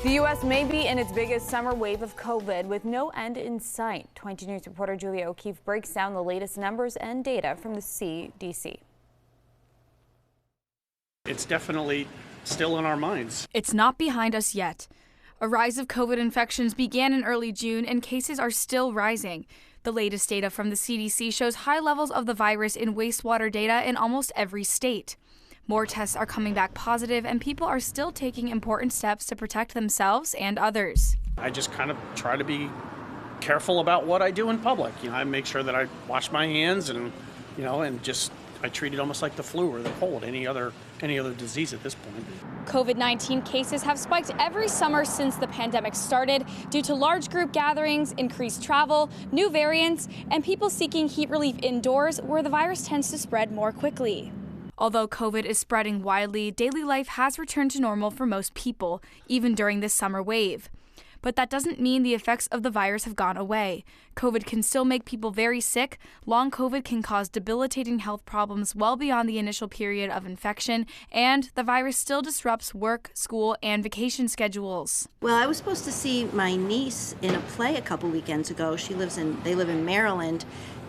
The U.S. may be in its biggest summer wave of COVID with no end in sight. 22 News reporter Julia O'Keefe breaks down the latest numbers and data from the CDC. It's definitely still in our minds. It's not behind us yet. A rise of COVID infections began in early June and cases are still rising. The latest data from the CDC shows high levels of the virus in wastewater data in almost every state. More tests are coming back positive, and people are still taking important steps to protect themselves and others. I just kind of try to be careful about what I do in public. I make sure that I wash my hands and I treat it almost like the flu or the cold, any other disease at this point. COVID-19 cases have spiked every summer since the pandemic started due to large group gatherings, increased travel, new variants, and people seeking heat relief indoors where the virus tends to spread more quickly. Although COVID is spreading widely, daily life has returned to normal for most people, even during this summer wave. But that doesn't mean the effects of the virus have gone away. COVID can still make people very sick. Long COVID can cause debilitating health problems well beyond the initial period of infection, and the virus still disrupts work, school, and vacation schedules. Well, I was supposed to see my niece in a play a couple weekends ago. They live in Maryland.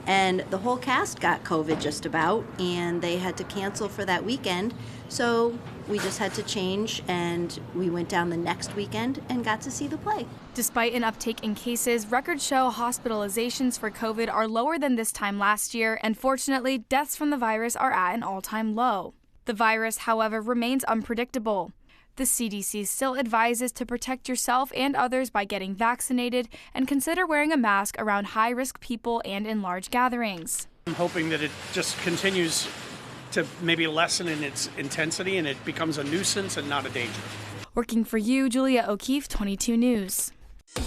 And the whole cast got COVID just about, and they had to cancel for that weekend. So we just had to change, and we went down the next weekend and got to see the play. Despite an uptick in cases, records show hospitalizations for COVID are lower than this time last year, and fortunately, deaths from the virus are at an all-time low. The virus, however, remains unpredictable. The CDC still advises to protect yourself and others by getting vaccinated and consider wearing a mask around high-risk people and in large gatherings. I'm hoping that it just continues to maybe lessen in its intensity and it becomes a nuisance and not a danger. Working for you, Julia O'Keefe, 22 News.